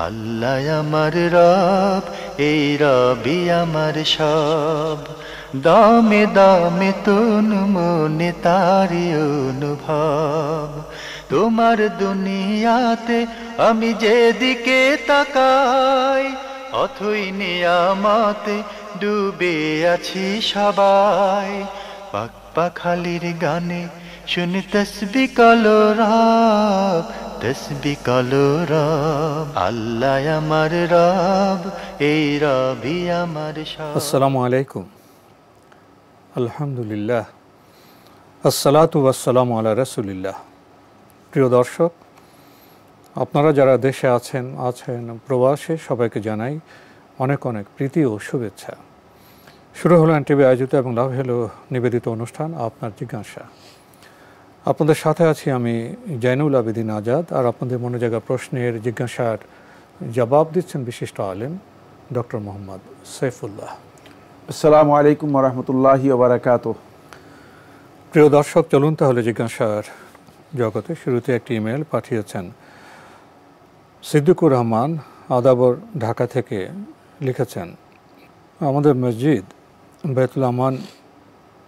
আল্লাহ আমার রব, এই রবি আমার সব। দামে দামে তুন মনে তারি অনুভব। তোমার দুনিয়াতে আমি যেদিকে তাকাই, অথই নিয়ামতে ডুবে আছি সবাই। পাক পাখালির গানে শুনি তসবিহ কালো রব, তসবিহ কালো রব। আল্লাহ আমার রব, এই রবি আমার সব। আসসালামু আলাইকুম। আলহামদুলিল্লাহ, আসসালাতু ওয়াসসালামু আলা রাসূলিল্লাহ। প্রিয় দর্শক, আপনারা যারা দেশে আছেন প্রবাসে, সবাইকে জানাই অনেক অনেক প্রীতি ও শুভেচ্ছা। শুরু হলো এনটিভি আয়োজিত এবং লাভ হলো নিবেদিত অনুষ্ঠান আপনার জিজ্ঞাসা। আপনাদের সাথে আছি আমি জয়নুল আবেদিন আজাদ, আর আপনাদের মনে জাগা প্রশ্নের জিজ্ঞাসার জবাব দিচ্ছেন বিশিষ্ট আলেম ডক্টর মোহাম্মদ সাইফুল্লাহ। আসসালামু আলাইকুম ওয়া রাহমাতুল্লাহি ওয়া বারাকাতুহু। প্রিয় দর্শক, চলুন তাহলে জিজ্ঞাসার জগতে। শুরুতে একটি ইমেল পাঠিয়েছেন সিদ্দিকুর রহমান আদাবর, ঢাকা থেকে। লিখেছেন, আমাদের মসজিদ বাইতুল আমান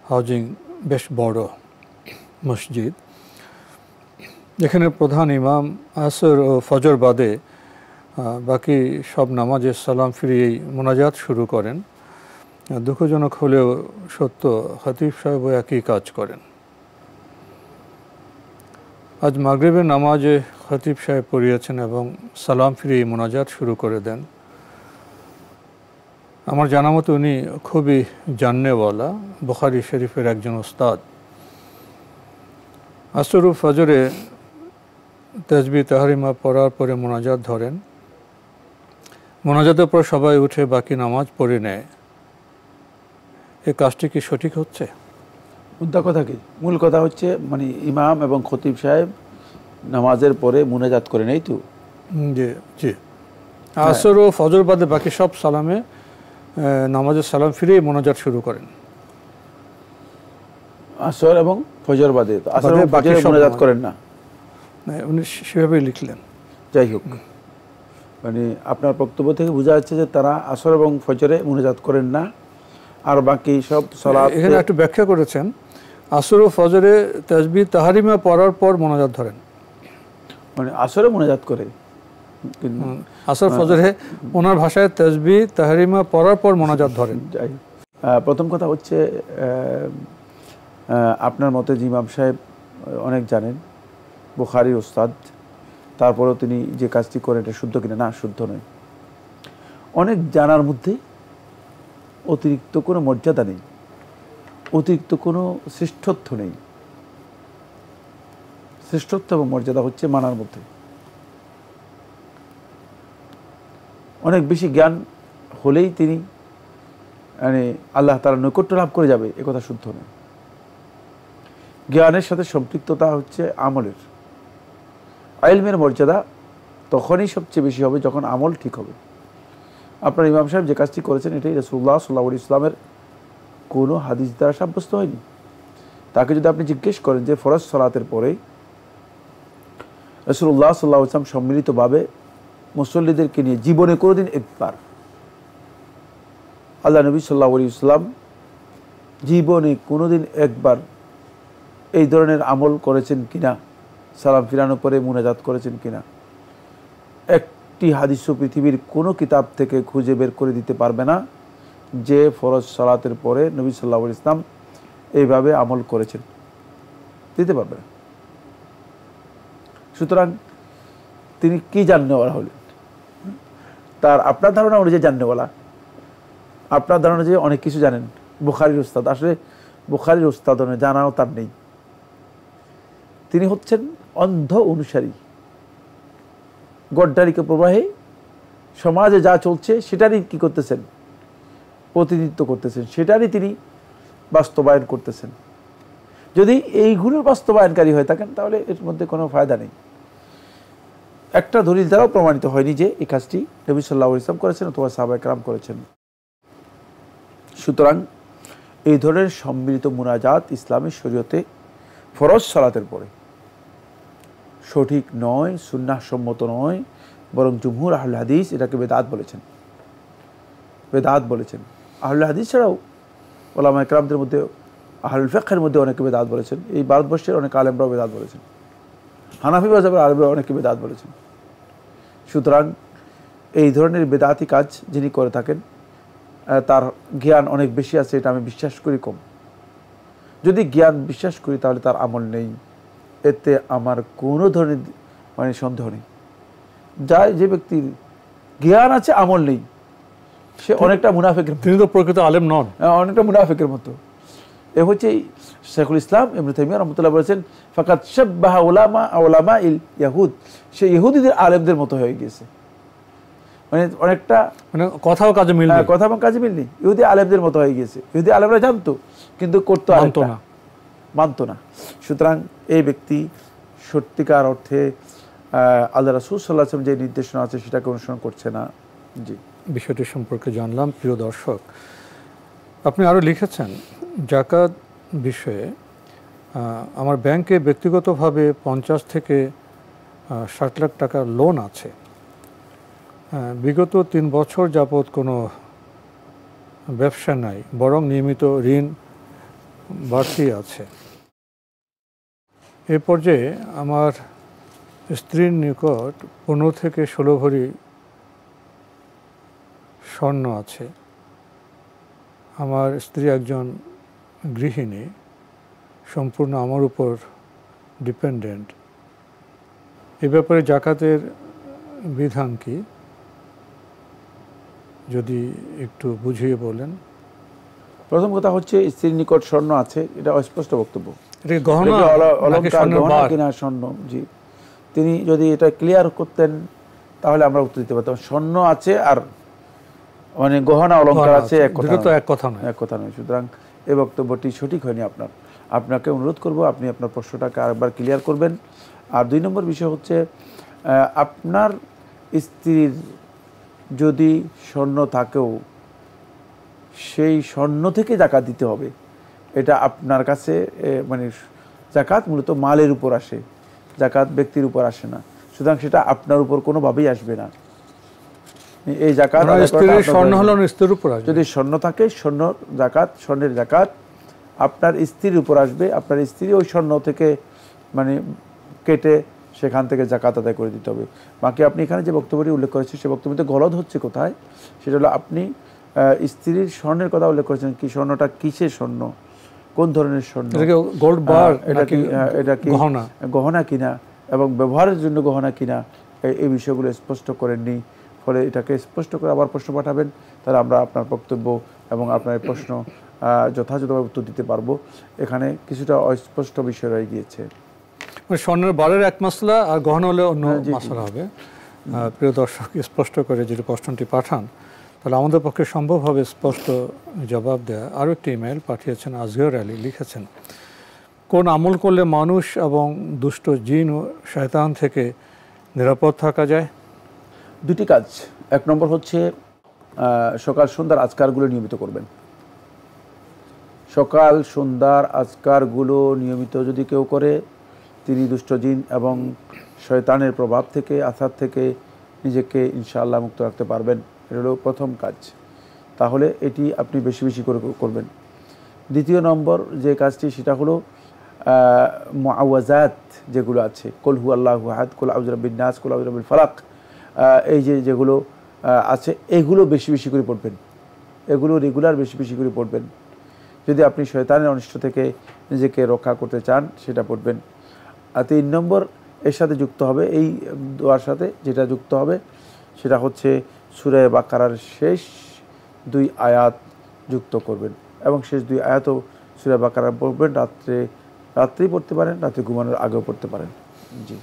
হাউজিং বেশ বড় মসজিদ। এখানে প্রধান ইমাম আসর ও ফজর বাদে বাকি সব নামাজে সালাম ফিরিয়েই মোনাজাত শুরু করেন। দুঃখজনক হলেও সত্য, খতিব সাহেবও একই কাজ করেন। আজ মাগরিবের নামাজে খতিব সাহেব পড়িয়েছেন এবং সালাম ফিরিয়ে মোনাজাত শুরু করে দেন। আমার জানা মতো উনি খুবই জাননেওয়ালা, বুখারী শরীফের একজন ওস্তাদ। আসর ও ফজরে তাসবিহ তাহরিমা পড়ার পরে মোনাজাত ধরেন। মোনাজাতের পর সবাই উঠে বাকি নামাজ পড়ে নেয়। এই কাজটি কি সঠিক হচ্ছে? মুদ্রা কথা কি? মূল কথা হচ্ছে মানে ইমাম এবং খতিব সাহেব নামাজের পরে মুনাজাত করে নেই তো? জি জি। আসর ও ফজর বাদে বাকি সব সালামে নামাজের সালাম ফিরিয়ে মোনাজাত শুরু করেন। আসর এবং ফজর বাদে আসর এবং ফজরে মুনাজাত করেন না? উনি সেভাবেই লিখলেন। যাই হোক, মানে আপনার বক্তব্য থেকে বোঝা যাচ্ছে যে তারা আসর এবং ফজরে মুনাজাত করেন না, আর বাকি সব সালাত। এখানে একটু ব্যাখ্যা করেছেন, আসর ও ফজরে তাসবিহ তাহরিমা পড়ার পর মোনাজাত ধরেন। মানে আসরে মুনাজাত করে, আসর ফজরে ওনার ভাষায় তাসবিহ তাহরিমা পড়ার পর মোনাজাত ধরেন। যাই, প্রথম কথা হচ্ছে আপনার মতে ইমাম সাহেব অনেক জানেন, বুখারীর ওস্তাদ, তারপরেও তিনি যে কাজটি করেন এটা শুদ্ধ কিনা? না, শুদ্ধ নয়। অনেক জানার মধ্যে অতিরিক্ত কোনো মর্যাদা নেই, অতিরিক্ত কোনো শ্রেষ্ঠত্ব নেই। শ্রেষ্ঠত্ব এবং মর্যাদা হচ্ছে মানার মধ্যে। অনেক বেশি জ্ঞান হলেই তিনি মানে আল্লাহ তাআলার নৈকট্য লাভ করে যাবে, একথা শুদ্ধ নয়। জ্ঞানের সাথে সম্পৃক্ততা হচ্ছে আমলের। ইলমের মর্যাদা তখনই সবচেয়ে বেশি হবে যখন আমল ঠিক হবে। আপনার ইমাম সাহেব যে কাজটি করেছেন এটাই রাসূলুল্লাহ সাল্লাল্লাহু আলাইহি ওয়াসাল্লামের কোনো হাদিস দ্বারা সাব্যস্ত হয়নি। তাকে যদি আপনি জিজ্ঞেস করেন যে ফরজ সালাতের পরে রাসূলুল্লাহ সাল্লাল্লাহু আলাইহি ওয়াসাল্লাম সম্মিলিতভাবে মুসল্লিদেরকে নিয়ে জীবনে কোনোদিন একবার, আল্লাহ নবী সাল্লাল্লাহু আলাইহি ওয়াসাল্লাম জীবনে কোনোদিন একবার এই ধরনের আমল করেছেন কিনা, সালাম ফিরানোর পরে মুনাজাত করেছেন কিনা, একটি হাদিসও পৃথিবীর কোনো কিতাব থেকে খুঁজে বের করে দিতে পারবে না যে ফরজ সালাতের পরে নবী সাল্লাল্লাহু আলাইহি ওয়াসাল্লাম এইভাবে আমল করেছেন, দিতে পারবে না। সুতরাং তিনি কি জাননেওয়ালা হলেন? তার আপনার ধারণা অনুযায়ী জাননেওয়ালা, আপনার ধারণা যে অনেক কিছু জানেন, বুখারীর ওস্তাদ। আসলে বুখারীর ওস্তাদ জানাও তার নেই। তিনি হচ্ছেন অন্ধ অনুসারী। গড্ডারিকা প্রবাহে সমাজে যা চলছে সেটারই কি করতেছেন? প্রতিনিধিত্ব করতেছেন, সেটারই তিনি বাস্তবায়ন করতেছেন। যদি এইগুলোর বাস্তবায়নকারী হয়ে থাকেন তাহলে এর মধ্যে কোনো ফায়দা নেই। একটা দলিল দ্বারাও প্রমাণিত হয়নি যে এই কাজটি নবী সাল্লাল্লাহু আলাইহি ওয়াসাল্লাম করেছেন অথবা সাহাবায়ে কেরাম করেছেন। সুতরাং এই ধরনের সম্মিলিত মুনাজাত ইসলামের শরীয়তে ফরজ সালাতের পরে সঠিক নয়, সুন্নাহ সম্মত নয়, বরং জুমহুর আহলুল হাদিস এটাকে বেদাত বলেছেন। বেদাত বলেছেন। আহলুল হাদিস ছাড়াও ওলামা ইকরামদের মধ্যে, আহলুল ফিকহের মধ্যে অনেকে বেদাত বলেছেন। এই ভারতবর্ষের অনেক আলেমরাও বেদাত বলেছেন। হানাফি মাযহাবের আলেমরা অনেকে বেদাত বলেছেন। সুতরাং এই ধরনের বেদাতি কাজ যিনি করে থাকেন তার জ্ঞান অনেক বেশি আছে, এটা আমি বিশ্বাস করি কম। যদি জ্ঞান বিশ্বাস করি তাহলে তার আমল নেই, এতে আমার কোনো ধরনের সন্দেহ নেই। যে ব্যক্তির জ্ঞান আছে আমল নেই, সে অনেকটা মুনাফিকের, তিনি তো প্রকৃত আলেম নন, অনেকটা মুনাফিকের মতো। এ হচ্ছে শেখুল ইসলাম ইবনে তাইমিয়া রাহমাতুল্লাহ বলেছেন, ফাকাত শাব্বাহা উলামা ইল ইয়াহুদ, সে ইহুদিদের আলেমদের মতো হয়ে গেছে। অনেকটা কথাও কাজে মিল নেই, কথা এবং কাজে মিল নেই, ইহুদি আলেমদের মতো হয়ে গিয়েছে। ইহুদি আলেমরা জানতো কিন্তু করতো না, মানতো না। সুতরাং এই ব্যক্তি সত্যিকার অর্থে আল্লাহ রাসূল সাল্লাল্লাহু আলাইহি ওয়াসাল্লাম যে নির্দেশনা আছে সেটাকে অনুসরণ করছে না। জি, বিষয়টি সম্পর্কে জানলাম। প্রিয় দর্শক, আপনি আরও লিখেছেন যাকাত বিষয়ে, আমার ব্যাংকে ব্যক্তিগতভাবে 50 থেকে 60 লাখ টাকা লোন আছে। বিগত 3 বছর যাবৎ কোনো ব্যবসা নাই, বরং নিয়মিত ঋণ বাড়তি আছে। এ পর্যায়ে আমার স্ত্রীর নিকট 15 থেকে 16 ভরি স্বর্ণ আছে। আমার স্ত্রী একজন গৃহিণী, সম্পূর্ণ আমার উপর ডিপেন্ডেন্ট। এ ব্যাপারে যাকাতের বিধান কি, যদি একটু বুঝিয়ে বলেন। প্রথম কথা হচ্ছে, স্ত্রীর নিকট স্বর্ণ আছে, এটা অস্পষ্ট বক্তব্য। এটা গহনা কিনা স্বর্ণ? জি, তিনি যদি এটা ক্লিয়ার করতেন তাহলে আমরা উত্তর দিতে পারতাম। স্বর্ণ আছে আর গহনা অলংকার আছে, এক কথা নয়। সুতরাং এই বক্তব্যটি সঠিক হয়নি আপনার। আপনাকে অনুরোধ করব আপনি আপনার প্রশ্নটাকে আরেকবার ক্লিয়ার করবেন। আর 2 নম্বর বিষয় হচ্ছে, আপনার স্ত্রীর যদি স্বর্ণ থাকেও সেই স্বর্ণ থেকে যাকাত দিতে হবে, এটা আপনার কাছে যাকাত মূলত মালের উপর আসে, যাকাত ব্যক্তির উপর আসে না। সুতরাং সেটা আপনার উপর কোনোভাবেই আসবে না। এই যাকাত স্বর্ণ হলো স্ত্রীর উপর আসবে। যদি স্বর্ণ থাকে, স্বর্ণের যাকাত আপনার স্ত্রীর উপর আসবে। আপনার স্ত্রী ওই স্বর্ণ থেকে কেটে সেখান থেকে যাকাত আদায় করে দিতে হবে। বাকি আপনি এখানে যে বক্তব্যটি উল্লেখ করেছেন, সে বক্তব্যতে গলদ হচ্ছে কোথায়, সেটা হলো আপনি স্ত্রীর স্বর্ণের কথা উল্লেখ করেছেন। কি স্বর্ণটা কিসের স্বর্ণ, কোন ধরনের স্বর্ণ, গোল্ড বার, এটা কি গহনা কিনা এবং ব্যবহারের জন্য গহনা কিনা, এই বিষয়গুলো স্পষ্ট করেননি। ফলে এটাকে স্পষ্ট করে আবার প্রশ্ন পাঠাবেন, তাহলে আমরা আপনার বক্তব্য এবং আপনার প্রশ্ন যথাযথভাবে উত্তর দিতে পারবো। এখানে কিছুটা অস্পষ্ট বিষয় রয়ে গিয়েছে। স্বর্ণের বারের এক মাসলা আর গহনা হলে অন্য মাসলা হবে। প্রিয় দর্শক, স্পষ্ট করে যদি প্রশ্নটি পাঠান তাহলে আমাদের পক্ষে সম্ভব হবে স্পষ্ট জবাব দেওয়া। আরও একটি ইমেল পাঠিয়েছেন আজগর আলী, লিখেছেন, কোন আমল করলে মানুষ এবং দুষ্ট জিন ও শয়তান থেকে নিরাপদ থাকা যায়? 2টি কাজ। 1 নম্বর হচ্ছে সকাল সন্ধ্যার আজকারগুলো নিয়মিত করবেন। সকাল সন্ধ্যার আজকারগুলো নিয়মিত যদি কেউ করে, তিনি দুষ্ট জিন এবং শয়তানের প্রভাব থেকে, আসার থেকে নিজেকে ইনশাআল্লাহ মুক্ত রাখতে পারবেন। এটা হলো প্রথম কাজ। তাহলে এটি আপনি বেশি বেশি করে করবেন। 2 নম্বর যে কাজটি, সেটা হলো মুআওয়াজাত যেগুলো আছে, কুল হু আল্লাহু আহাদ, কুল আউযু বিরাব্বিন নাস, কুল আউযু বিরাব্বিল ফালাক, এই যেগুলো আছে এগুলো বেশি বেশি করে পড়বেন। এগুলো রেগুলার বেশি বেশি করে পড়বেন। যদি আপনি শয়তানের অনিষ্ট থেকে নিজেকে রক্ষা করতে চান, সেটা পড়বেন। আর 3 নম্বর এর সাথে যুক্ত হবে, এই দোয়ার সাথে যেটা যুক্ত হবে সেটা হচ্ছে সূরা বাকারার শেষ 2 আয়াত যুক্ত করবেন এবং শেষ 2 আয়াতও সূরা বাকারা পড়বেন। রাত্রেই পড়তে পারেন, রাতে ঘুমানোর আগেও পড়তে পারেন। জি,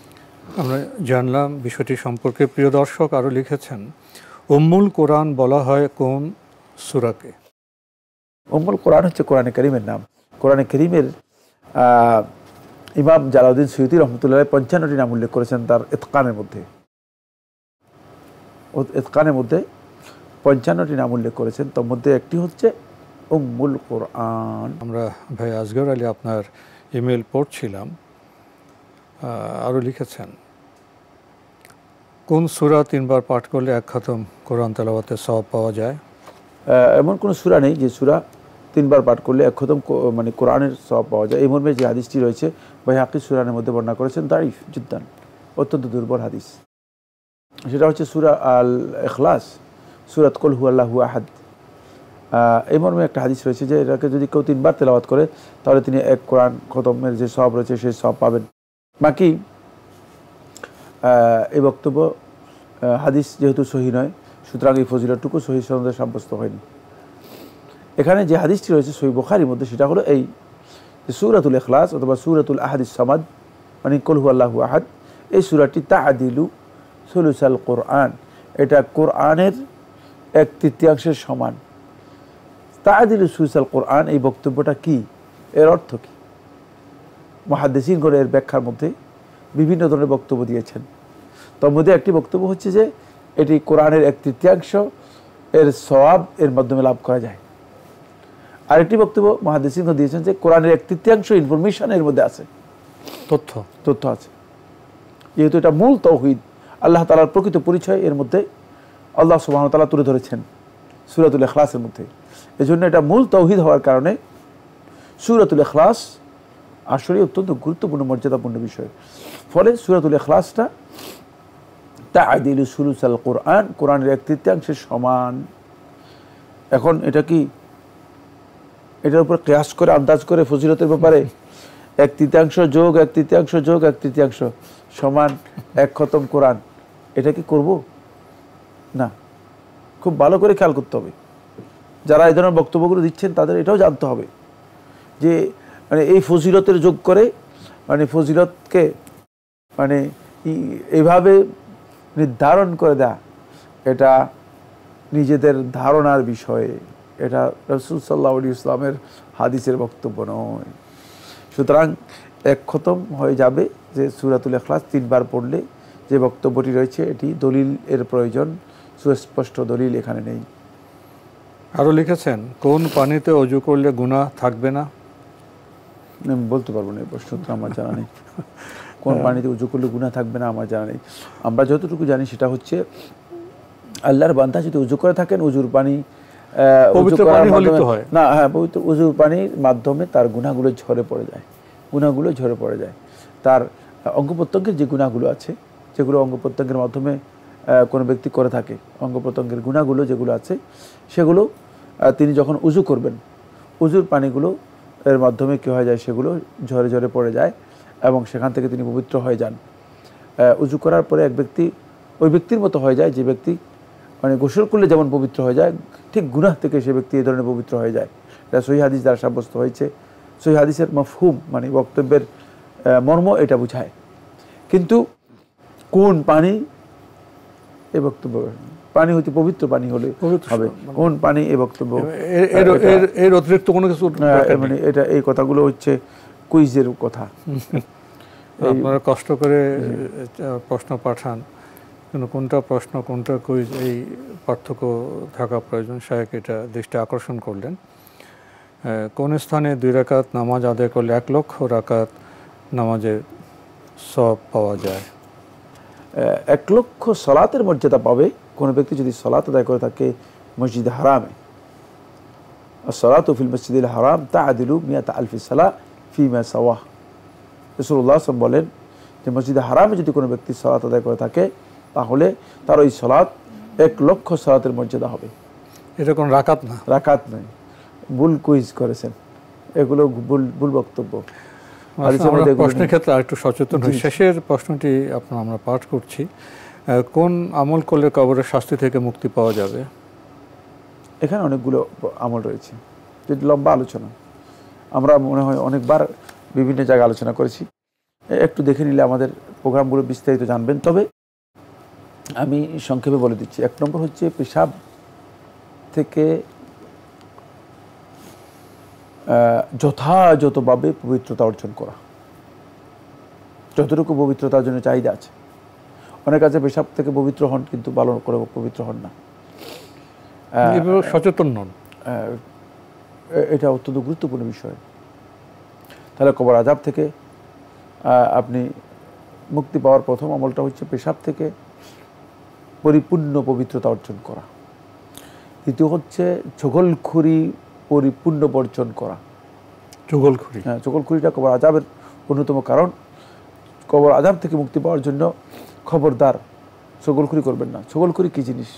আমরা জানলাম বিষয়টি সম্পর্কে। প্রিয় দর্শক আরও লিখেছেন, উম্মুল কোরআন বলা হয় কোন সূরাকে? উম্মুল কোরআন হচ্ছে কোরআনে কারীমের নাম। কোরআনে কারীমের ইমাম জালালউদ্দিন সুয়ুতী রহমতুল্লাহ 55টি নাম উল্লেখ করেছেন তার ইতকানের মধ্যে। 55টি নাম উল্লেখ করেছেন, তার মধ্যে একটি হচ্ছে উম্মুল কোরআন। আমরা ভাই আজগর আলী আপনার ইমেল পড়ছিলাম। আরও লিখেছেন, কোন সূরা 3 বার পাঠ করলে এক খতম কোরআন তেলাওয়াতের সওয়াব পাওয়া যায়? এমন কোনো সূরা নেই যে সূরা 3 বার পাঠ করলে এক খতম মানে কোরআনের সওয়াব পাওয়া যায়। এই মর্মে যে হাদিসটি রয়েছে বাইহাকী সূরার মধ্যে বর্ণনা করেছেন, দাইফ জিদ্দান, অত্যন্ত দুর্বল হাদিস। সেটা হচ্ছে সূরা আল ইখলাস, সূরাত কুল হুয়াল্লাহু আহাদ। এই মর্মে একটা হাদিস রয়েছে যে এটাকে যদি কেউ 3 বার তেলাওয়াত করে তাহলে তিনি এক কোরআন খতমের যে সওয়াব রয়েছে সেই সওয়াব পাবেন। বাকি এই বক্তব্য হাদিস যেহেতু সহি নয়, সুতরাং এই ফজিলতটুকু সহি সনদে সাব্যস্ত হয়নি। এখানে যে হাদিসটি রয়েছে সহিহ বুখারীর মধ্যে সেটা হলো এই যে সূরাতুল ইখলাস অথবা সূরাতুল আহাদিস সামাদ মানে কুল হুয়াল্লাহু আহাদ, এই সূরাটি তাআদিলু সুলুসাল কোরআন, এটা কোরআনের 1/3 সমান। তাআদিলু সুলুসাল কোরআন, এই বক্তব্যটা কি, এর অর্থ কি? মুহাদ্দিসিন করে এর ব্যাখ্যার মধ্যে বিভিন্ন ধরনের বক্তব্য দিয়েছেন। তার মধ্যে একটি বক্তব্য হচ্ছে যে এটি কোরআনের 1/3 এর সওয়াব এর মাধ্যমে লাভ করা যায়। আরেকটি বক্তব্য মুহাদ্দিসিন দিয়েছেন যে কোরআনের 1/3 ইনফরমেশন এর মধ্যে আছে, তথ্য আছে। যেহেতু এটা মূল তাওহীদ, আল্লাহ তাআলার প্রকৃত পরিচয় এর মধ্যে আল্লাহ সুবহানাহু ওয়া তাআলা তুলে ধরেছেন সূরাতুল ইখলাসের মধ্যে। এজন্য এটা মূল তাওহীদ হওয়ার কারণে সূরাতুল ইখলাস আসলে অত্যন্ত গুরুত্বপূর্ণ মর্যাদাপূর্ণ বিষয়। ফলে সূরাতুল ইখলাসটা তাআদিলু সুলুসাল কোরআন, কোরআনের 1/3 সমান। এখন এটা কি এটার উপর কিয়াস করে আন্দাজ করে ফজিলতের ব্যাপারে 1/3 যোগ 1/3 যোগ 1/3 সমান এক খতম কোরআন, এটা কি করব? না, খুব ভালো করে খেয়াল করতে হবে। যারা এই ধরনের বক্তব্যগুলো দিচ্ছেন তাদের এটাও জানতে হবে যে মানে এই ফজিলতের যোগ করে মানে ফজিলতকে মানে এইভাবে নির্ধারণ করে দেয়া, এটা নিজেদের ধারণার বিষয়ে, এটা রাসূল সাল্লাল্লাহু আলাইহি ওয়াসাল্লামের হাদিসের বক্তব্য নয়। সুতরাং এক খতম হয়ে যাবে যে সূরাতুল ইখলাস 3 বার পড়লে যে বক্তব্যটি রয়েছে এটি দলিল এর প্রয়োজন, সুস্পষ্ট দলিল এখানে নেই। আরও লিখেছেন কোন পানিতে ওযু করলে গুনাহ থাকবে না? আমি বলতে পারবো না, এই প্রশ্নটা আমার জানা নেই। কোন পানিতে উযু করলে গুনাহ থাকবে না আমার জানা নেই। আমরা যতটুকু জানি সেটা হচ্ছে আল্লাহর বান্দা যদি উযু করে থাকেন, উযুর পানি পবিত্র পানি হলে তো হয় না, হ্যাঁ, পবিত্র উযুর পানির মাধ্যমে তার গুনাহগুলো ঝরে পড়ে যায়। তার অঙ্গ প্রত্যঙ্গের যে গুনাহগুলো আছে, যেগুলো অঙ্গ প্রত্যঙ্গের মাধ্যমে কোনো ব্যক্তি করে থাকে, অঙ্গ প্রত্যঙ্গের গুনাহগুলো যেগুলো আছে সেগুলো তিনি যখন উযু করবেন, উযুর পানিগুলো এর মাধ্যমে কী হয়ে যায়, সেগুলো ঝরে পড়ে যায় এবং সেখান থেকে তিনি পবিত্র হয়ে যান। উযু করার পরে এক ব্যক্তি ওই ব্যক্তির মতো হয়ে যায় যে ব্যক্তি মানে গোসল করলে যেমন পবিত্র হয়ে যায়, ঠিক গুনাহ থেকে সে ব্যক্তি এই ধরনের পবিত্র হয়ে যায়। এটা সহিহ হাদিস দ্বারা সাব্যস্ত হয়েছে। সহিহ হাদিসের মাফহুম মানে বক্তব্যের মর্ম এটা বোঝায়। কিন্তু কোন পানি, এই বক্তব্য পানি হতে পবিত্র পানি হলে হবে, কোন পানি, এই বক্তব্য এর অতিরিক্ত কোনো কিছু মানে এটা এই কথাগুলো হচ্ছে কুইজের কথা। আপনারা কষ্ট করে প্রশ্ন পাঠান, কিন্তু কোনটা প্রশ্ন কোনটা কুইজ এই পার্থক্য থাকা প্রয়োজন। শায়েখ এটা দৃষ্টি আকর্ষণ করলেন। কোন স্থানে 2 রাকাত নামাজ আদায় করলে 1 লক্ষ রাকাত নামাজের সওয়াব পাওয়া যায়? 1 লক্ষ সালাতের মর্যাদা পাবে কোনো ব্যক্তি যদি সালাত আদায় করে থাকে মসজিদ হারামে। আসসালাতু ফিল মসজিদিল হারাম তাআদিলু মিয়াতা আলফি সালাহ ফিমা সাওয়া। রাসূলুল্লাহ সাল্লাল্লাহু আলাইহি ওয়াসাল্লাম বলেন যে মসজিদ হারামে যদি কোনো ব্যক্তি সালাত আদায় করে থাকে তাহলে তার ওই সালাত 1 লক্ষ সালাতের মর্যাদা হবে। এটা কোন রাকাত না, রাকাত নয়। ভুল কুইজ করেছেন, এগুলো ভুল বক্তব্য। প্রশ্নের ক্ষেত্রে আরেকটু সচেতন হই। শেষের প্রশ্নটি আমরা পাঠ করছি। কোন আমল করলে কবরের শাস্তি থেকে মুক্তি পাওয়া যাবে? এখানে অনেকগুলো আমল রয়েছে, যেটি লম্বা আলোচনা, আমরা মনে হয় অনেকবার বিভিন্ন জায়গায় আলোচনা করেছি। একটু দেখে নিলে আমাদের প্রোগ্রামগুলো বিস্তারিত জানবেন। তবে আমি সংক্ষেপে বলে দিচ্ছি। 1 নম্বর হচ্ছে পেশাব থেকে যথাযথভাবে পবিত্রতা অর্জন করা, যতটুকু পবিত্রতার জন্য চাহিদা আছে। অনেক আছে পেশাব থেকে পবিত্র হন কিন্তু ভালো করে পবিত্র হন না, সচেতন নন। এটা অত্যন্ত গুরুত্বপূর্ণ বিষয়। তাহলে কবর আযাব থেকে আপনি মুক্তি পাওয়ার প্রথম আমলটা হচ্ছে পেশাব থেকে পরিপূর্ণ পবিত্রতা অর্জন করা। দ্বিতীয় হচ্ছে চগলখুরি পরিপূর্ণ বর্জন করা। চগলখুরি, হ্যাঁ, চগলখুরিটা কবর আযাবের অন্যতম কারণ। কবর আযাব থেকে মুক্তি পাওয়ার জন্য খবরদার চগলখুরি করবেন না। চগলখুরি কী জিনিস?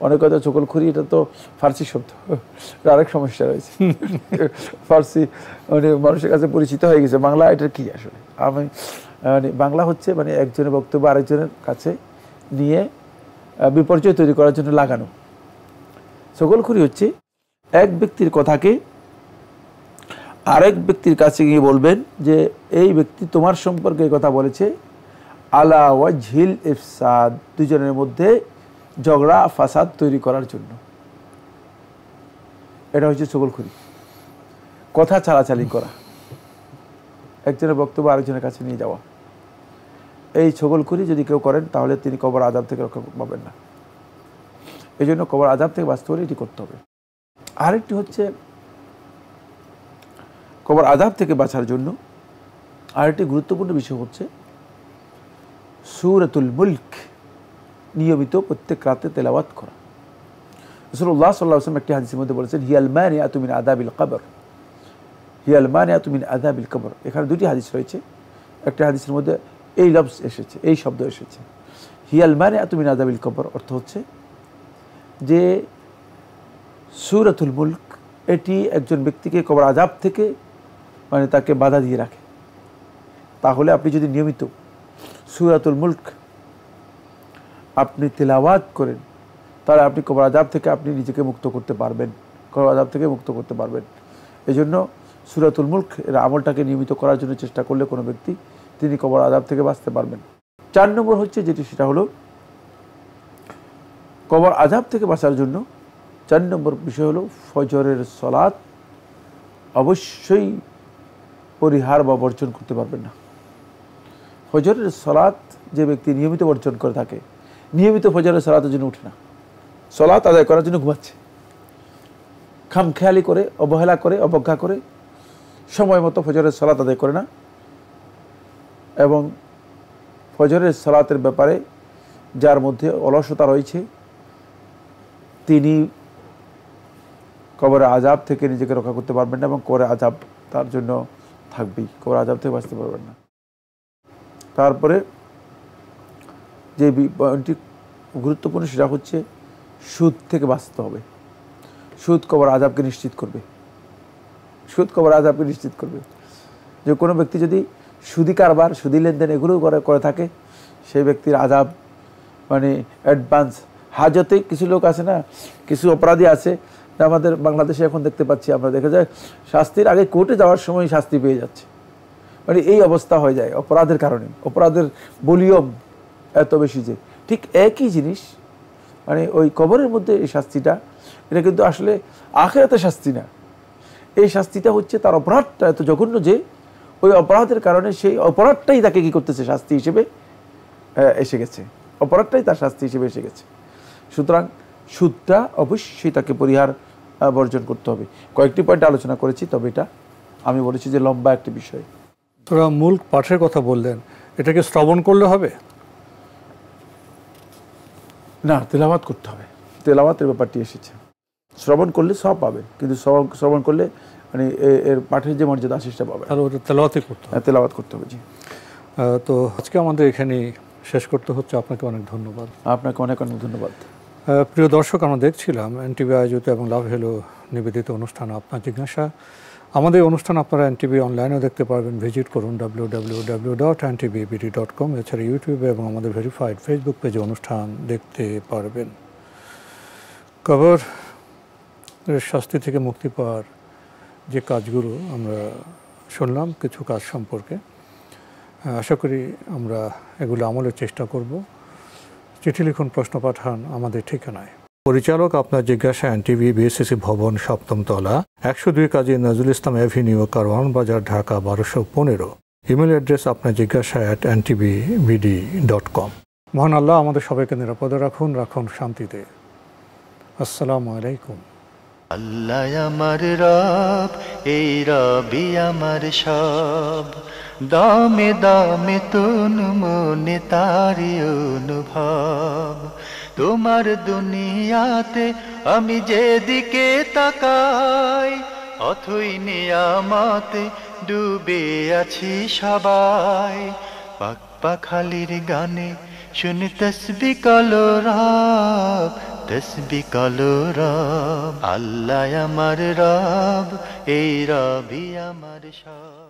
অনেক কথা চগলখুরি এটা তো ফার্সি শব্দ, আরেক সমস্যা রয়েছে। ফার্সি মানে মানুষের কাছে পরিচিত হয়ে গেছে। বাংলা এটার কী আসলে? আমি মানে বাংলা হচ্ছে মানে একজনের বক্তব্য আরেকজনের কাছে নিয়ে বিপর্যয় তৈরি করার জন্য লাগানো। চগলখুরি হচ্ছে এক ব্যক্তির কথাকে আরেক ব্যক্তির কাছে গিয়ে বলবেন যে এই ব্যক্তি তোমার সম্পর্কে কথা বলেছে আলা ওয়াজহিল ইফসাদ, দুজনের মধ্যে ঝগড়া ফাসাদ তৈরি করার জন্য। এটা হচ্ছে চগলখুরি, কথা চালাচালি করা, একজনের বক্তব্য আরেকজনের কাছে নিয়ে যাওয়া। এই চগলখুরি যদি কেউ করেন তাহলে তিনি কবর আযাব থেকে রক্ষা পাবেন না। এই জন্য কবর আযাব থেকে বাঁচতে হলে এটি করতে হবে। আরেকটি হচ্ছে কবর আযাব থেকে বাঁচার জন্য আরেকটি গুরুত্বপূর্ণ বিষয় হচ্ছে সূরাতুল মুলক নিয়মিত প্রত্যেক রাতে তেলাওয়াত করা। রাসূলুল্লাহ সাল্লাল্লাহু আলাইহি ওয়াসাল্লাম একটি হাদিসের মধ্যে বলেছেন হিয়াল মানিআতু মিন আযাবিল কবর, হিয়াল মানিআতু মিন আযাবিল কবর। এখানে দুটি হাদিস রয়েছে। একটা হাদিসের মধ্যে এই লফজ এসেছে, এই শব্দ এসেছে হিয়াল মানিআতু মিন আযাবিল কবর, অর্থ হচ্ছে যে সূরাতুল মুলক এটি একজন ব্যক্তিকে কবর আযাব থেকে মানে তাকে বাধা দিয়ে রাখে। তাহলে আপনি যদি নিয়মিত সূরাতুল মুলক আপনি তেলাওয়াত করেন তাহলে আপনি কবর আযাব থেকে আপনি নিজেকে মুক্ত করতে পারবেন, কবর আযাব থেকে মুক্ত করতে পারবেন। এই জন্য সূরাতুল মুলক এর আমলটাকে নিয়মিত করার জন্য চেষ্টা করলে কোনো ব্যক্তি তিনি কবর আযাব থেকে বাঁচতে পারবেন। 4 নম্বর হচ্ছে যেটি সেটা হলো কবর আযাব থেকে বাঁচার জন্য 4 নম্বর বিষয় হলো ফজরের সালাত অবশ্যই পরিহার বা বর্জন করতে পারবেন না। ফজরের সালাত যে ব্যক্তি নিয়মিত বর্জন করে থাকে, নিয়মিত ফজরের সালাতের জন্য উঠে না, সালাত আদায় করার জন্য ঘুমাচ্ছে, খামখেয়ালি করে, অবহেলা করে, অবজ্ঞা করে সময় মতো ফজরের সালাত আদায় করে না, এবং ফজরের সালাতের ব্যাপারে যার মধ্যে অলসতা রয়েছে তিনি কবরের আযাব থেকে নিজেকে রক্ষা করতে পারবেন না এবং কবরের আযাব তার জন্য থাকবেই, কবরের আযাব থেকে বাঁচতে পারবেন না। তারপরে যে পয়েন্টটি গুরুত্বপূর্ণ সেটা হচ্ছে সুদ থেকে বাঁচতে হবে। সুদ কবর আযাবকে নিশ্চিত করবে, সুদ কবর আযাবকে নিশ্চিত করবে। যে কোনো ব্যক্তি যদি সুদি কারবার, সুদি লেনদেন এগুলো করে থাকে সেই ব্যক্তির আযাব মানে অ্যাডভান্স হাজতে। কিছু লোক আছে না, কিছু অপরাধী আছে আমাদের বাংলাদেশে এখন দেখতে পাচ্ছি আমরা, দেখা যায় শাস্তির আগে কোর্টে যাওয়ার সময় শাস্তি পেয়ে যাচ্ছে। মানে এই অবস্থা হয়ে যায় অপরাধের কারণে, অপরাধের ভলিউম এত বেশি যে। ঠিক একই জিনিস মানে ওই কবরের মধ্যে এই শাস্তিটা, এটা কিন্তু আসলে আখিরাতের শাস্তি না। এই শাস্তিটা হচ্ছে তার অপরাধটা এত জঘন্য যে ওই অপরাধের কারণে সেই অপরাধটাই তাকে কী করতেছে, শাস্তি হিসেবে এসে গেছে, অপরাধটাই তার শাস্তি হিসেবে এসে গেছে। সুতরাং সুদটা অবশ্যই তাকে পরিহার বর্জন করতে হবে। কয়েকটি পয়েন্ট আলোচনা করেছি, তবে এটা আমি বলেছি যে লম্বা একটি বিষয়। তোরা মুলক পাঠের কথা বললেন, এটাকে শ্রবণ করলে হবে না? তেলাওয়াত করতে হবে, তেলাওয়াতের ব্যাপারটি এসেছে। শ্রবণ করলে সব পাবে, কিন্তু শ্রবণ করলে মানে এর পাঠের যে মর্যাদা সেটা পাবে, তাহলে ওটা তেলাওয়াতই করতে হবে। তেলাওয়াত করতে হবে। জি, তো আজকে আমাদের এখানে শেষ করতে হচ্ছে। আপনাকে অনেক ধন্যবাদ। আপনাকে অনেক অনেক ধন্যবাদ। প্রিয় দর্শক, আমরা দেখছিলাম এনটিভি আয়োজিত এবং লাভ হেলো নিবেদিত অনুষ্ঠান আপনার জিজ্ঞাসা। আমাদের অনুষ্ঠান আপনারা এনটিভি অনলাইনেও দেখতে পারবেন, ভিজিট করুন www.ntvbd.com। এছাড়া ইউটিউবে এবং আমাদের ভেরিফাইড ফেসবুক পেজে অনুষ্ঠান দেখতে পারবেন। কবর শাস্তি থেকে মুক্তি পাওয়ার যে কাজগুলো আমরা শুনলাম, কিছু কাজ সম্পর্কে, আশা করি আমরা এগুলো আমলের চেষ্টা করব। চিঠি লিখুন, প্রশ্ন পাঠান আমাদের ঠিকানায়। পরিচালক আপনার জিজ্ঞাসা, এনটিভি, বিএসসিসি ভবন, 7ম তলা, 102 কাজী নজরুল ইসলাম অ্যাভিনিউ, কারওয়ান বাজার, ঢাকা 1215। ইমেল অ্যাড্রেস আপনার জিজ্ঞাসা @ntvbd.com। মহান আল্লাহ আমাদের সবাইকে নিরাপদে রাখুন, রাখুন শান্তিতে। আসসালামু আলাইকুম। আল্লাহ আমার রব, এই রবি আমার সব, দামে দামে তুন মনে তারি অনুভব। তোমার দুনিয়াতে আমি যেদিকে তাকাই, অথই নিয়ামতে ডুবে আছি সবাই। পাক পাখালির গানে শুনি তসবিহ কলরব, তসবিহ কলরব। আল্লাহ আমার রব, এই রবি আমার সব।